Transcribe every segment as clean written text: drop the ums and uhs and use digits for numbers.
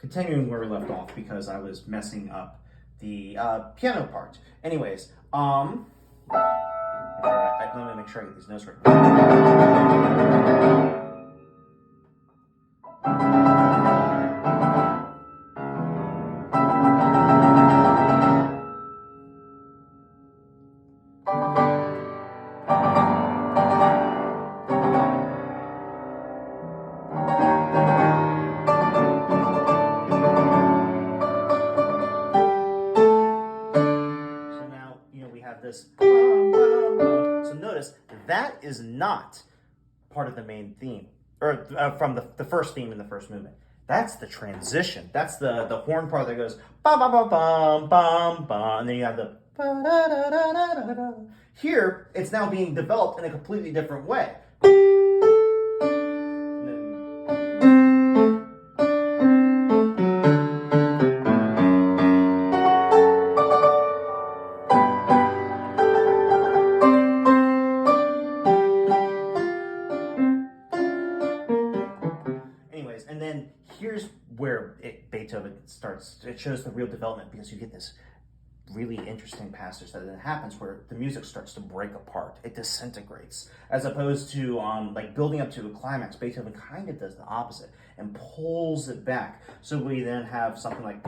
continuing where we left off because I was messing up the piano part. Anyways, let me make sure I get these notes right. This. So notice that is not part of the main theme, or from the first theme in the first movement. That's the transition. That's the horn part that goes bum bum bum bum bum bum, and then you have the ba da da da da da. Here, it's now being developed in a completely different way. And then here's where Beethoven starts. It shows the real development because you get this really interesting passage that then happens where the music starts to break apart. It disintegrates. As opposed to like building up to a climax, Beethoven kind of does the opposite and pulls it back. So we then have something like...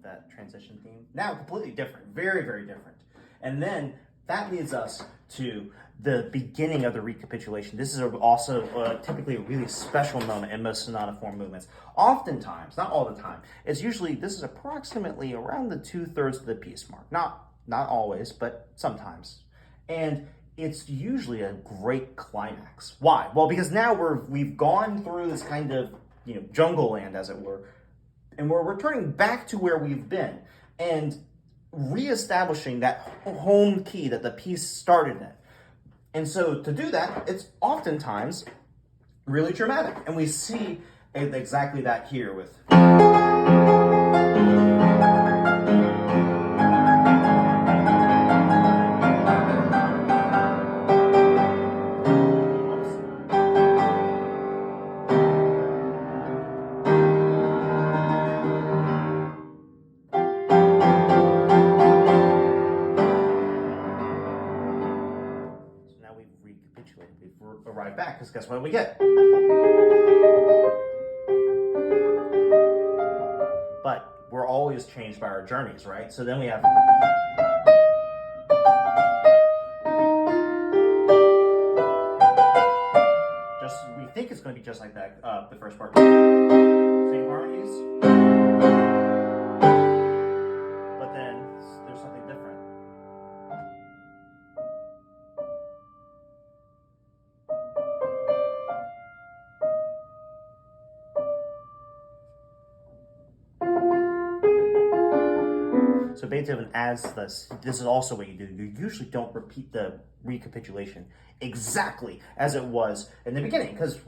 that transition theme. Now completely different, very, very different. And then that leads us to the beginning of the recapitulation. This is also typically a really special moment in most sonata form movements. Oftentimes, not all the time, this is approximately around the 2/3 of the piece mark. Not always, but sometimes. And it's usually a great climax. Why? Well, because now we've gone through this kind of, jungle land, as it were, and we're returning back to where we've been and reestablishing that home key that the piece started in. And so to do that, it's oftentimes really dramatic. And we see exactly that here with... We've arrived back, because guess what we get? But we're always changed by our journeys, right? So then we have... we think it's going to be just like that, the first part. Same harmonies. But then there's something different. So Beethoven adds this. This is also what you do. You usually don't repeat the recapitulation exactly as it was in the beginning, because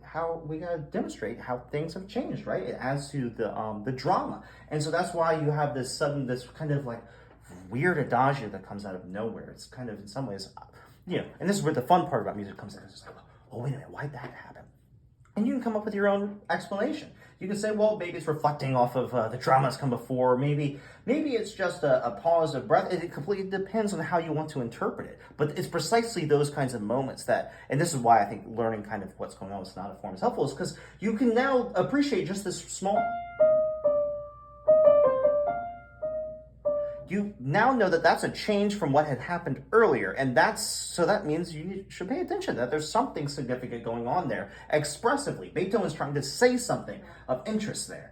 how we gotta demonstrate how things have changed, right? It adds to the drama, and so that's why you have this kind of like weird adagio that comes out of nowhere. It's kind of in some ways, and this is where the fun part about music comes in. It's just like, oh wait a minute, why'd that happen? And you can come up with your own explanation. You can say, well, maybe it's reflecting off of the drama that's come before. Maybe it's just a pause of breath. It completely depends on how you want to interpret it. But it's precisely those kinds of moments that, and this is why I think learning kind of what's going on with sonata form is helpful, is because you can now appreciate just this small. You now know that that's a change from what had happened earlier, and that means you should pay attention, that there's something significant going on there expressively. Beethoven's trying to say something of interest there.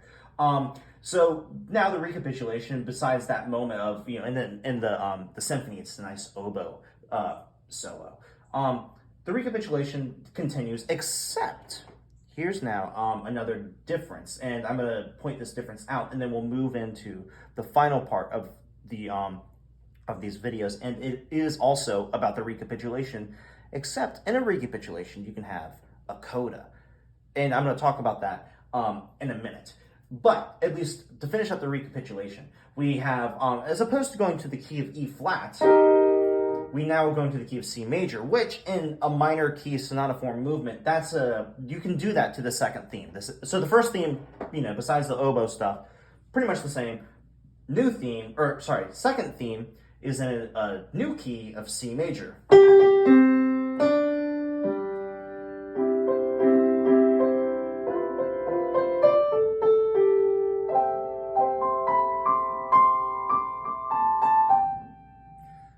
So now the recapitulation, besides that moment of, and then in the symphony, it's a nice oboe solo. The recapitulation continues, except here's now another difference, and I'm going to point this difference out, and then we'll move into the final part of these videos, and it is also about the recapitulation, except in a recapitulation you can have a coda, and I'm going to talk about that in a minute. But at least to finish up the recapitulation, we have, as opposed to going to the key of E flat, we now are going to the key of C major, which in a minor key sonata form movement, you can do that to the second theme. So the first theme, besides the oboe stuff, pretty much the same. Second theme is in a new key of C major.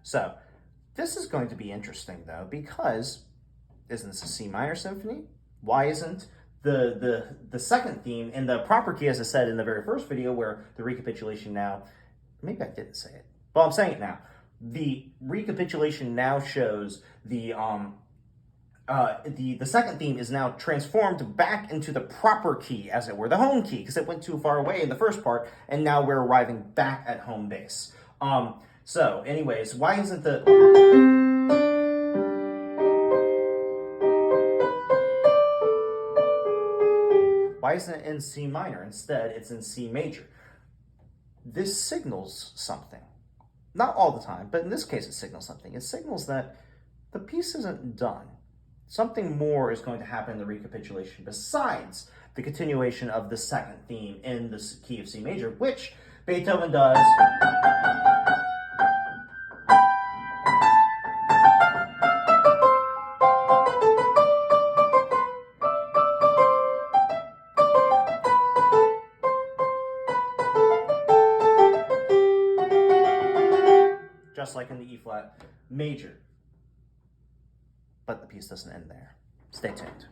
So this is going to be interesting though, because isn't this a C minor symphony? Why isn't the second theme in the proper key, as I said in the very first video, where the recapitulation now, maybe I didn't say it, but I'm saying it now. The recapitulation now shows the second theme is now transformed back into the proper key, as it were, the home key, because it went too far away in the first part, and now we're arriving back at home base. So anyways, why isn't it in C minor? Instead, it's in C major. This signals something. Not all the time, but in this case it signals something. It signals that the piece isn't done. Something more is going to happen in the recapitulation besides the continuation of the second theme in the key of C major, which Beethoven does just like in the E flat major. But the piece doesn't end there. Stay tuned.